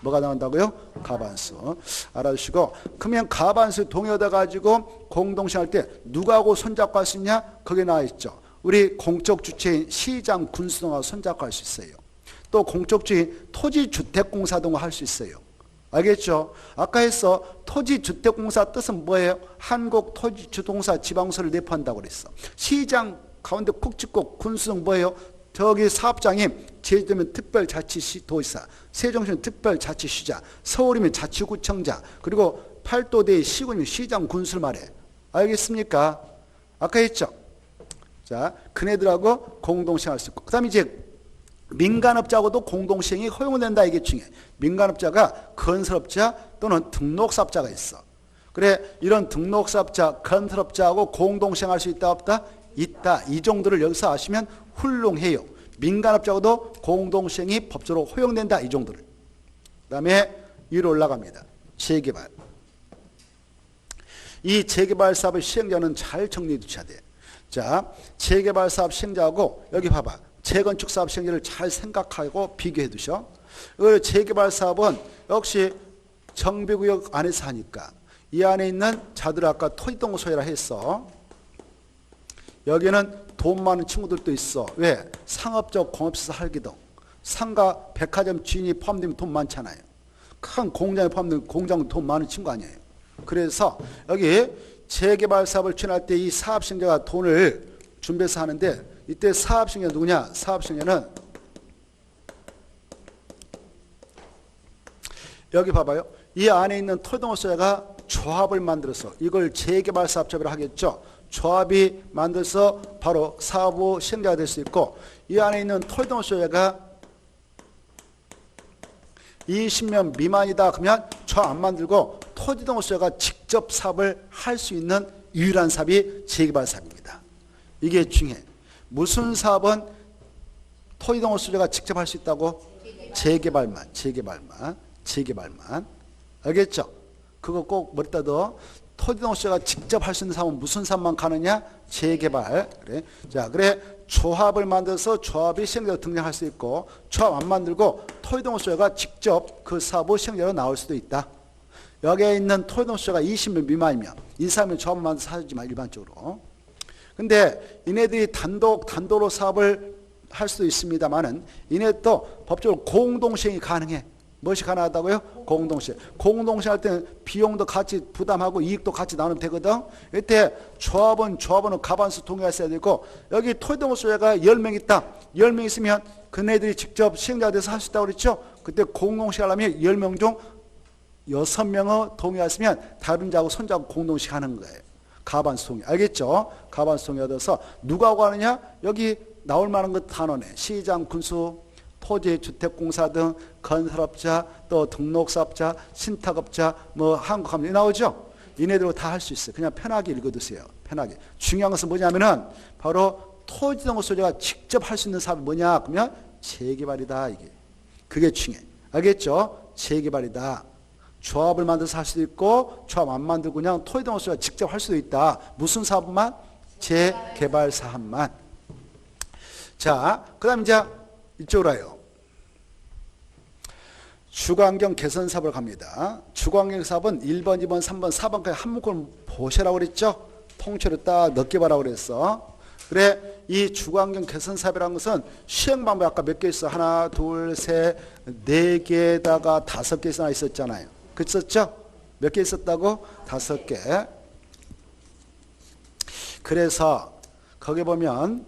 뭐가 나온다고요? 가반수. 알아주시고, 그러면 가반수 동의하다 가지고 공동시행할 때 누구하고 손잡고 할 수 있냐? 거기에 나와 있죠. 우리 공적 주체인 시장, 군수동하고 손잡고 할 수 있어요. 또 공적 주인 토지주택공사 등하고 할 수 있어요. 알겠죠? 아까 했어. 토지주택공사 뜻은 뭐예요? 한국토지주택공사 지방소를 내포한다고 그랬어. 시장 가운데 콕 찍고 군수는 뭐예요? 저기 사업장이 제주도면 특별자치도지사, 세종시는 특별자치시장, 서울이면 자치구청장, 그리고 팔도대의 시군이면 시장 군수를 말해. 알겠습니까? 아까 했죠? 자, 그네들하고 공동시행할 수 있고. 그 다음에 이제 민간업자하고도 공동시행이 허용된다. 이게 중요해. 민간업자가 건설업자 또는 등록사업자가 있어. 그래, 이런 등록사업자, 건설업자하고 공동시행할 수 있다 없다? 있다. 이 정도를 여기서 아시면 훌륭해요. 민간업자하고도 공동시행이 법적으로 허용된다. 이 정도를. 그 다음에 위로 올라갑니다. 재개발. 이 재개발 사업의 시행자는 잘 정리해 두셔야 돼. 자, 재개발 사업 시행자하고 여기 봐봐. 재건축 사업 시행자를 잘 생각하고 비교해 두셔. 재개발 사업은 역시 정비구역 안에서 하니까 이 안에 있는 자들 아까 토지동호 소유라 했어. 여기는 돈 많은 친구들도 있어. 왜? 상업적 공업시설 할기등. 상가 백화점 주인이 포함되면 돈 많잖아요. 큰 공장에 포함되면 공장 돈 많은 친구 아니에요. 그래서 여기 재개발 사업을 추진할 때 이 사업 시행자가 돈을 준비해서 하는데 이때 사업 시행자 누구냐? 사업 시행자는 여기 봐봐요. 이 안에 있는 토지동호 소유자가 조합을 만들어서 이걸 재개발 사업 조합이라 하겠죠. 조합이 만들어서 바로 사업 시행자가 될 수 있고 이 안에 있는 토지동호 소유자가 20명 미만이다 그러면 조합 안 만들고 토지동호 소유자가 직접 사업을 할 수 있는 유일한 사업이 재개발 사업입니다. 이게 중요해. 무슨 사업은 토지동호 소유자가 직접 할 수 있다고? 재개발만. 알겠죠? 그거 꼭 머리다 더. 토지동수자가 직접 할 수 있는 사업은 무슨 사업만 가느냐? 재개발. 그래. 자, 그래. 조합을 만들어서 조합이 시행자로 등장할 수 있고, 조합 안 만들고 토지동수자가 직접 그 사업의 시행자로 나올 수도 있다. 여기에 있는 토지동수자가 20명 미만이면 이 사람이 조합을 만들어서 하지만 일반적으로. 근데 이네들이 단독으로 사업을 할 수도 있습니다만은 이네도 법적으로 공동시행이 가능해. 무엇이 가능하다고요? 공동시행. 공동시행 할 때는 비용도 같이 부담하고 이익도 같이 나누면 되거든. 이때 조합원은 가반수 동의가 있어야 되고, 여기 토지동수자가 10명 있다. 10명 있으면 그네들이 직접 시행자가 돼서 할 수 있다고 그랬죠? 그때 공동시행 하려면 10명 중 6명의 동의가 있으면 다른 자하고 손자하고 공동시행 하는 거예요. 가반수 동의. 알겠죠? 가반수 동의 얻어서 누가 하고 하느냐? 여기 나올 만한 것 단원에 시장, 군수, 토지, 주택공사 등 건설업자, 또 등록사업자, 신탁업자, 뭐 한국함 나오죠? 이네들로 다 할 수 있어요. 그냥 편하게 읽어두세요. 편하게. 중요한 것은 뭐냐면은 바로 토지동수자가 직접 할 수 있는 사업이 뭐냐? 그러면 재개발이다. 이게. 그게 중요해. 알겠죠? 재개발이다. 조합을 만들어서 할 수도 있고 조합 안 만들고 그냥 토지동수자가 직접 할 수도 있다. 무슨 사업만? 재개발 사업만. 자, 그 다음 이제 이쪽으로 와요. 주거환경 개선 사업을 갑니다. 주거환경 사업은 1번, 2번, 3번, 4번까지 한 묶음을 보시라고 그랬죠? 통째로 딱 넣게 봐라고 그랬어. 그래, 이 주거환경 개선 사업이라는 것은 시행 방법이 아까 몇 개 있어? 하나, 둘, 셋, 네 개에다가 5개 있었잖아요. 그랬었죠? 몇 개 있었다고? 5개. 그래서 거기 보면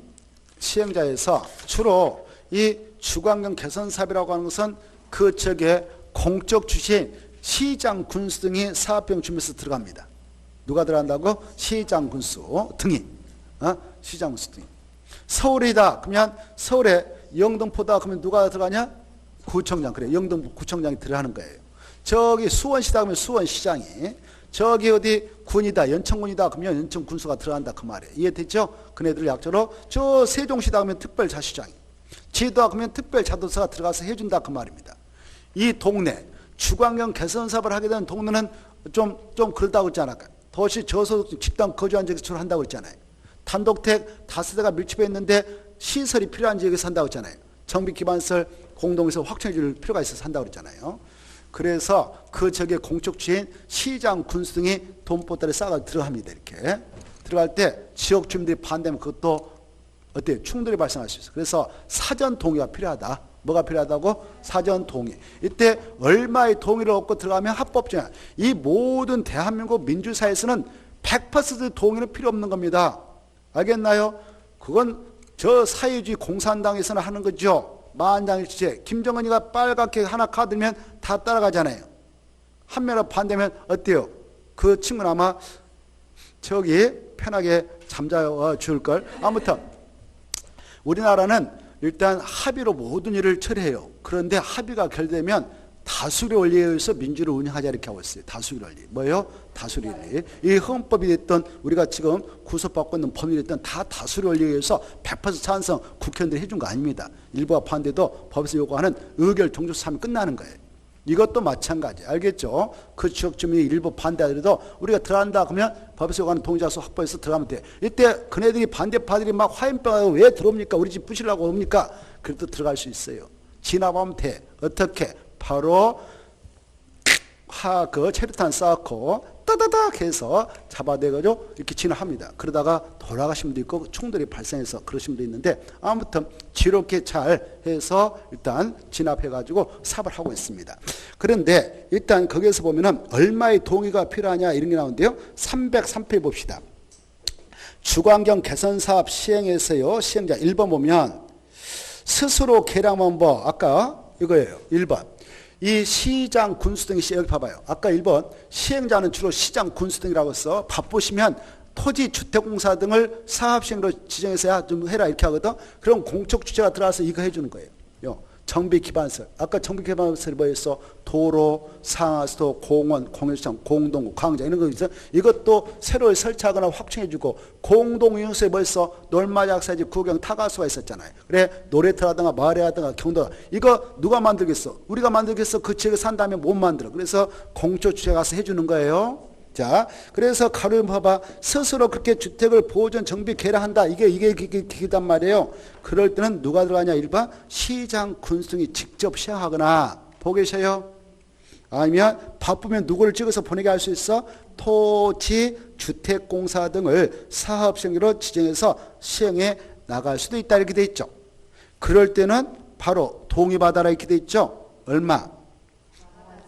시행자에서 주로 이 주거환경 개선 사업이라고 하는 것은 그 쪽에 공적 주체인 시장, 군수 등이 사업비용 준비해서 들어갑니다. 누가 들어간다고? 시장, 군수 등이. 시장, 군수 등이. 서울이다. 그러면 서울에 영등포다. 그러면 누가 들어가냐? 구청장. 그래. 영등포 구청장이 들어가는 거예요. 저기 수원시다. 그러면 수원시장이. 저기 어디 군이다. 연천군이다. 그러면 연천군수가 들어간다. 그 말이에요. 이해됐죠? 그네들 약자로 저 세종시다. 그러면 특별자치장이. 지도다. 그러면 특별자도사가 들어가서 해준다. 그 말입니다. 이 동네 주거환경 개선 사업을 하게 되는 동네는 좀 그렇다고 했잖아요. 도시 저소득 집단 거주한 지역에서 한다고 했잖아요. 단독택 5대가 밀집해 있는데 시설이 필요한 지역에서 한다고 했잖아요. 정비기반시설 공동에서 확충해 줄 필요가 있어서 한다고 했잖아요. 그래서 그 지역의 공적 주인 시장, 군수 등이 돈보따리 싸가 들어갑니다. 이렇게 들어갈 때 지역 주민들이 반대하면 그것도 어때요? 충돌이 발생할 수 있어요. 그래서 사전 동의가 필요하다. 뭐가 필요하다고? 사전 동의. 이때 얼마의 동의를 얻고 들어가면 합법적이야. 이 모든 대한민국 민주사회에서는 100% 동의는 필요 없는 겁니다. 알겠나요? 그건 저 사회주의 공산당에서는 하는 거죠. 만장일치. 김정은이가 빨갛게 하나 카드면 다 따라가잖아요. 한 명을 반대면 어때요? 그 친구는 아마 저기 편하게 잠자어 줄걸. 아무튼 우리나라는 일단 합의로 모든 일을 처리해요. 그런데 합의가 결되면 다수의 원리에 의해서 민주를 운영하자 이렇게 하고 있어요. 다수의 원리. 뭐예요? 다수의 원리. 이 헌법이 됐던 우리가 지금 구속받고 있는 법률이 됐던 다 다수의 원리에 의해서 100% 찬성 국회의원들이 해준 거 아닙니다. 일부가 반대도 법에서 요구하는 의결 종족사함이 끝나는 거예요. 이것도 마찬가지. 알겠죠? 그 지역 주민이 일부 반대하더라도 우리가 들어간다 그러면 법에서 요구하는 동의자수 확보해서 들어가면 돼. 이때 그네들이 반대파들이 막 화염병하고 왜 들어옵니까? 우리 집 부시려고 옵니까? 그래도 들어갈 수 있어요. 진압하면 돼. 어떻게? 바로 그 체류탄 쌓고 따다닥 해서 잡아대가지고 이렇게 진압합니다. 그러다가 돌아가신 분도 있고 총들이 발생해서 그러신 분도 있는데 아무튼 지롭게 잘 해서 일단 진압해가지고 사업을 하고 있습니다. 그런데 일단 거기에서 보면은 얼마의 동의가 필요하냐 이런 게 나오는데요. 303페이지 봅시다. 주거환경 개선 사업 시행에서요. 시행자 1번 보면 스스로 계량한 법 아까 이거예요. 1번. 이 시장, 군수 등이 여기 봐봐요. 아까 1번 시행자는 주로 시장, 군수 등이라고 했어. 바쁘시면 토지, 주택공사 등을 사업시행으로 지정해서야 좀 해라 이렇게 하거든. 그럼 공적 주체가 들어와서 이거 해주는 거예요. 정비 기반시설. 아까 정비 기반시설이 뭐였어? 도로, 상하수도, 공원, 공유시장, 공동구, 광장 이런 거 있어. 이것도 새로 설치하거나 확충해주고 공동이용시설이 뭐였어? 놀마작사지, 구경, 타가수가 있었잖아요. 그래 놀이터라든가 마을이라든가 경도 이거 누가 만들겠어? 우리가 만들겠어? 그 지역에 산다면 못 만들어. 그래서 공초 주체 가서 해주는 거예요. 자, 그래서 가로 봐봐. 스스로 그렇게 주택을 보존, 정비, 개량한다. 이게 기단 말이에요. 그럴 때는 누가 들어가냐? 1번 시장 군수등이 직접 시행하거나 보고 계셔요? 아니면 바쁘면 누구를 찍어서 보내게 할 수 있어? 토지, 주택공사 등을 사업시행으로 지정해서 시행해 나갈 수도 있다. 이렇게 돼 있죠. 그럴 때는 바로 동의받아라 이렇게 돼 있죠. 얼마?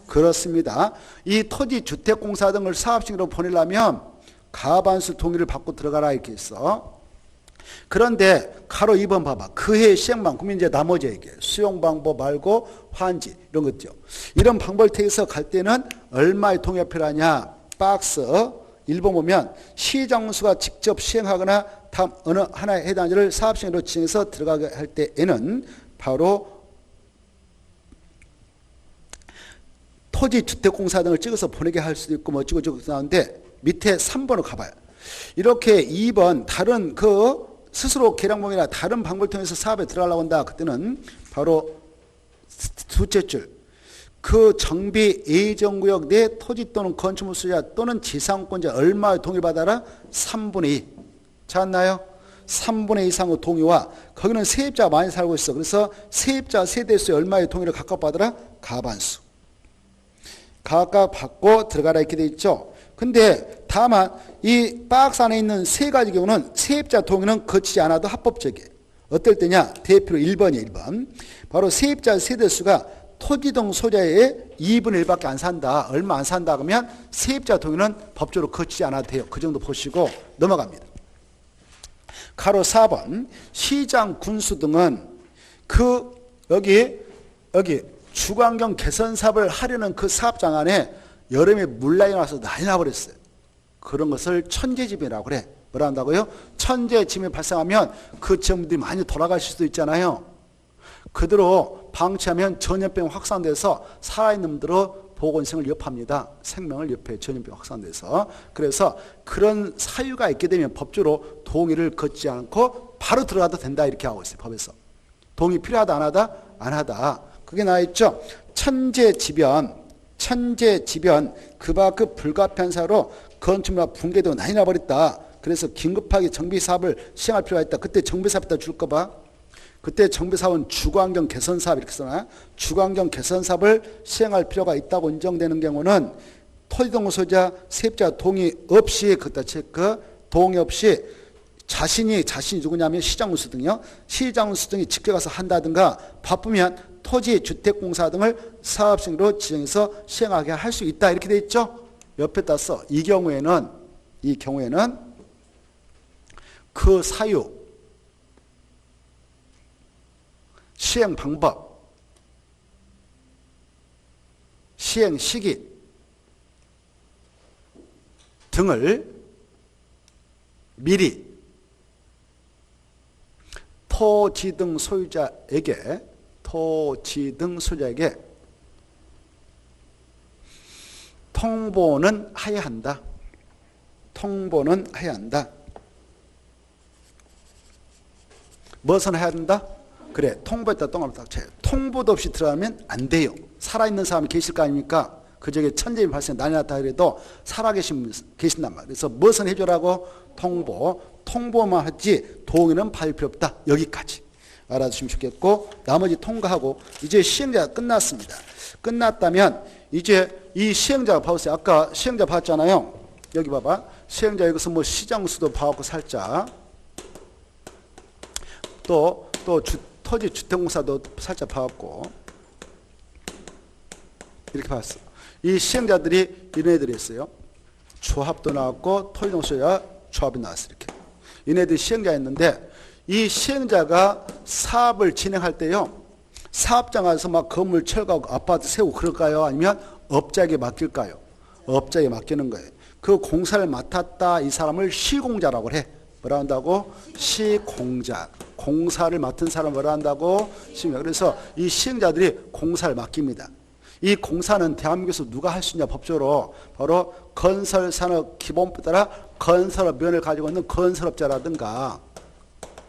그렇습니다. 이 토지 주택공사 등을 사업시행으로 보내려면 가반수 동의를 받고 들어가라 이렇게 있어. 그런데 가로 2번 봐봐. 그해 시행방 그러면 이제 나머지 얘기해. 수용 방법 말고 환지 이런 거 있죠. 이런 방법을 택해서 갈 때는 얼마의 동의가 필요하냐. 박스 1번 보면 시장군수가 직접 시행하거나 다음 어느 하나의 해당지를 사업시행으로 지정해서 들어가게 할 때에는 바로 토지 주택공사 등을 찍어서 보내게 할 수도 있고 뭐 어쩌고 나오는데 밑에 3번으로 가봐요. 이렇게 2번 다른 그 스스로 개량봉이나 다른 방법을 통해서 사업에 들어가려고 한다. 그때는 바로 둘째 줄. 그 정비 예정구역 내 토지 또는 건축물 소유자 또는 지상권자 얼마의 동의를 받아라? 3분의 2. 찾았나요? 3분의 2 이상의 동의와 거기는 세입자가 많이 살고 있어. 그래서 세입자 세대수의 얼마의 동의를 각각 받아라? 가반수. 각각 받고 들어가라 이렇게 돼 있죠. 근데 다만 이 박스 안에 있는 세 가지 경우는 세입자 동의는 거치지 않아도 합법적이에요. 어떨 때냐? 대표로 1번이 1번. 바로 세입자 세대수가 토지 등 소자의 2분의 1밖에 안 산다. 얼마 안 산다 그러면 세입자 동의는 법적으로 거치지 않아도 돼요. 그 정도 보시고 넘어갑니다. 가로 4번 시장 군수 등은 그 여기 주거환경 개선 사업을 하려는 그 사업장 안에 여름에 물난이 나서 난리 나버렸어요. 그런 것을 천재지변이라고 그래. 뭐라 한다고요? 천재지변이 발생하면 그 지역들이 많이 돌아가실 수도 있잖아요. 그대로 방치하면 전염병 확산돼서 살아있는 분들은 보건생을 위협합니다. 생명을 위협해 전염병 확산돼서. 그래서 그런 사유가 있게 되면 법적으로 동의를 걷지 않고 바로 들어가도 된다 이렇게 하고 있어요. 법에서. 동의 필요하다 안 하다? 안 하다. 그게 나와 있죠. 천재지변 그밖의 불가피한 사유로 건축물과 붕괴되고 난리 나버렸다. 그래서 긴급하게 정비사업을 시행할 필요가 있다. 그때 정비사업에다 줄 거 봐. 그때 정비사업은 주거환경 개선사업 이렇게 써놔. 주거환경 개선사업을 시행할 필요가 있다고 인정되는 경우는 토지동 소유자 세입자 동의 없이 그때 체크 동의 없이 자신이 누구냐면 시장군수 등이요. 시장군수 등이 직접 가서 한다든가 바쁘면 토지 주택공사 등을 사업시행으로 지정해서 시행하게 할 수 있다 이렇게 돼 있죠. 옆에다 써. 이 경우에는 그 사유, 시행 방법, 시행 시기 등을 미리 토지 등 소유자에게 통보는 해야 한다. 무엇은 해야 된다? 그래, 통보했다 동그라미 딱 쳐요. 통보도 없이 들어가면 안 돼요. 살아있는 사람이 계실 거 아닙니까? 그 지역에 천재비 발생 난리 났다 그래도 살아계신단 말이에요. 그래서 무엇은 해줘라고? 통보만 하지 동의는 받을 필요 없다. 여기까지 알아두시면 좋겠고 나머지 통과하고 이제 시행자가 끝났습니다. 끝났다면 이제 이 시행자가 봐보세요. 아까 시행자 봤잖아요. 여기 봐봐. 시행자 여기서 뭐 시장수도 봐갖고 살짝 또 토지 주택공사도 살짝 봐갖고 이렇게 봤어. 이 시행자들이 이런 애들이 있어요. 조합도 나왔고 토지동 소유자 조합이 나왔어. 이렇게 이네들이 시행자였는데 이 시행자가 사업을 진행할 때요. 사업장 가서 막 건물 철거하고 아파트 세우고 그럴까요? 아니면 업자에게 맡길까요? 업자에게 맡기는 거예요. 그 공사를 맡았다 이 사람을 시공자라고 해. 뭐라 한다고? 시공자. 공사를 맡은 사람을 뭐라 한다고? 시행자. 그래서 이 시행자들이 공사를 맡깁니다. 이 공사는 대한민국에서 누가 할 수 있냐 법적으로? 바로 건설산업기본법에 따라 건설업면을 가지고 있는 건설업자라든가.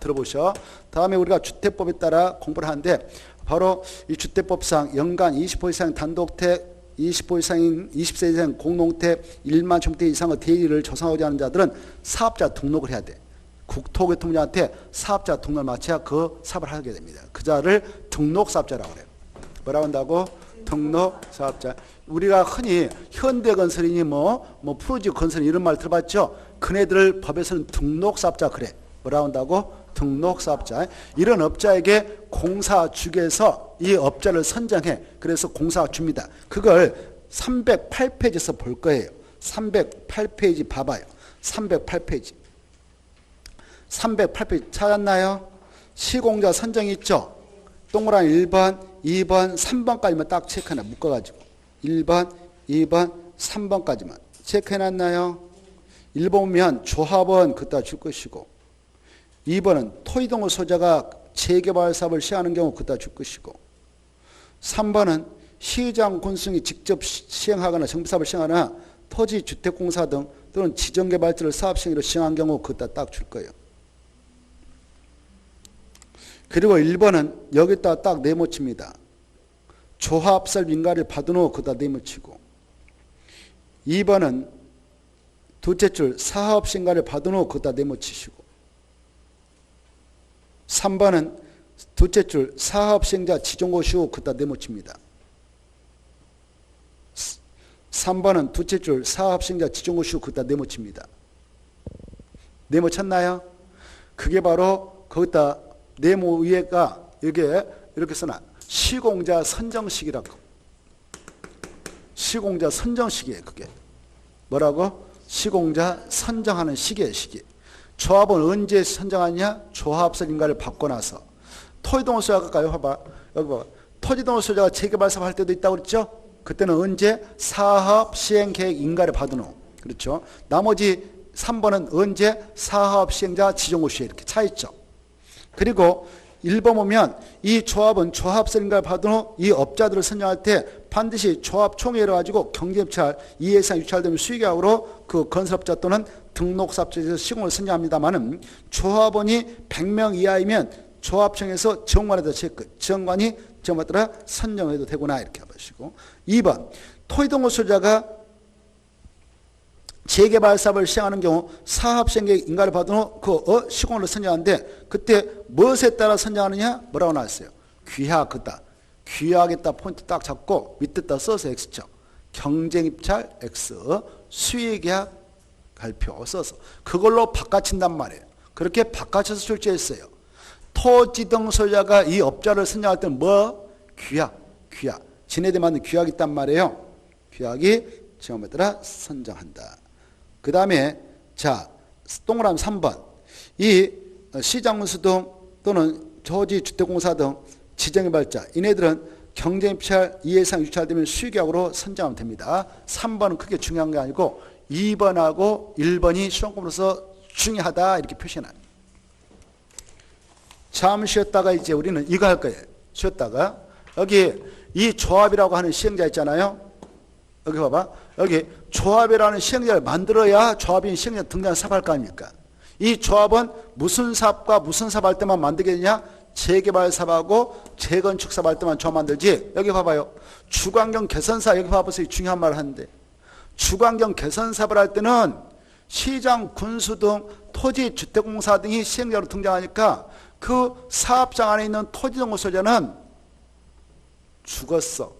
들어보셔. 다음에 우리가 주택법에 따라 공부를 하는데 바로 이 주택법상 연간 20호 이상 단독택 20호 이상인 20세 이상 공동택 1만 평대 이상의 대지를 조성하고자 하는 자들은 사업자 등록을 해야 돼. 국토교통부한테 사업자 등록을 마쳐야 그 사업을 하게 됩니다. 그 자를 등록사업자라고 그래요. 뭐라고 한다고? 등록사업자. 우리가 흔히 현대건설이니 푸르지 건설 이런 말 들어봤죠? 그네들 법에서는 등록사업자 그래. 뭐라고 한다고? 등록사업자. 이런 업자에게 공사주에서 이 업자를 선정해. 그래서 공사가 줍니다. 그걸 308페이지에서 볼 거예요. 308페이지 봐봐요. 308페이지. 308페이지 찾았나요? 시공자 선정이 있죠? 동그라미 1번, 2번, 3번까지만 딱 체크해놔. 묶어가지고. 1번, 2번, 3번까지만. 체크해놨나요? 1번 보면 조합원 그따 줄 것이고 2번은 토지동호 소유자가 재개발 사업을 시행하는 경우 그따 줄 것이고 3번은 시장 군수이 직접 시행하거나 정비사업을 시행하거나 토지주택공사 등 또는 지정개발지를 사업시행으로 시행한 경우 그따 딱 줄 거예요. 그리고 1번은 여기다 딱 네모칩니다. 조합설 인가를 받은 후 그다 네모치고 2번은 둘째 줄 사업신가를 받은 후 그다 네모치시고 3번은 둘째 줄 사업시행자 지정고시 후 그다 네모칩니다. 3번은 둘째 줄 사업시행자 지정고시 후 그다 네모칩니다. 네모쳤나요? 그게 바로 거기다 네모 위에가 여기에 이렇게 써놔. 시공자 선정식이라고. 시공자 선정식이에요. 그게. 뭐라고? 시공자 선정하는 시기예요. 시기. 조합은 언제 선정하냐? 조합설 인가를 받고 나서. 토지동호 소유자가 가요. 봐봐. 여기 봐봐. 토지동호 소유자가 재개발 사업 할 때도 있다고 그랬죠? 그때는 언제? 사업 시행 계획 인가를 받은 후. 그렇죠? 나머지 3번은 언제? 사업 시행자 지정고 시에 이렇게 차 있죠. 그리고 1번 보면 이 조합은 조합설 인가를 받은 후 이 업자들을 선정할 때 반드시 조합 총회를 가지고 경제입찰 2회 이상 유찰되면 수익약으로 그 건설업자 또는 등록사업자에서 시공을 선정합니다만은 조합원이 100명 이하이면 조합청에서 정관에다 체크, 정관이 정관에 따라 선정해도 되구나 이렇게 해보시고 2번 토지동호 소유자가 재개발 사업을 시행하는 경우 사업시행계획 인가를 받은 후 그 시공을 선정하는데 그때 무엇에 따라 선정하느냐? 뭐라고 나왔어요? 귀하 그다. 귀하겠다 포인트 딱 잡고 밑에다 써서 X죠. 경쟁입찰 X, 수익계약 발표 써서 그걸로 바꿔친단 말이에요. 그렇게 바꿔쳐서 출제했어요. 토지 등 소유자가 이 업자를 선정할 때는 뭐? 귀하. 지네들 만든 귀하가 있단 말이에요. 귀하기 정함에 따라 선정한다. 그 다음에 자 동그라미 3번 이 시장문수 등 또는 토지주택공사 등 지정개발자 이네들은 경쟁입찰 2회 이상 유찰되면 수익약으로 선정하면 됩니다. 3번은 크게 중요한 게 아니고 2번하고 1번이 시험권으로서 중요하다 이렇게 표시해놔요. 잠시 쉬었다가 이제 우리는 이거 할 거예요. 쉬었다가 여기 이 조합이라고 하는 시행자 있잖아요. 여기 봐봐. 여기 조합이라는 시행자를 만들어야 조합인 시행자 등장 사업할 거 아닙니까? 이 조합은 무슨 사업과 무슨 사업 할 때만 만들게 되냐? 재개발 사업하고 재건축 사업 할 때만 조합 만들지. 여기 봐봐요. 주거환경 개선사 여기 봐보세요. 중요한 말을 하는데 주거환경 개선 사업을 할 때는 시장, 군수 등 토지, 주택공사 등이 시행자로 등장하니까 그 사업장 안에 있는 토지동호 소유자는 죽었어.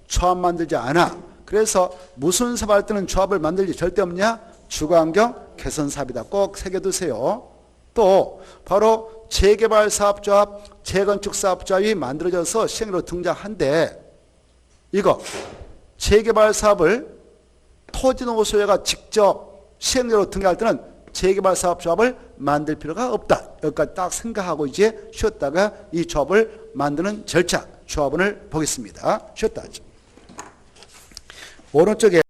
조합 만들지 않아. 그래서 무슨 사업 할 때는 조합을 만들지 절대 없냐? 주거환경 개선 사업이다. 꼭 새겨두세요. 또 바로 재개발 사업조합, 재건축 사업조합이 만들어져서 시행으로 등장한데 이거 재개발 사업을 토지동호 소유자가 직접 시행으로 등장할 때는 재개발 사업조합을 만들 필요가 없다. 여기까지 딱 생각하고 이제 쉬었다가 이 조합을 만드는 절차, 조합원을 보겠습니다. 쉬었다 하죠. 오른쪽에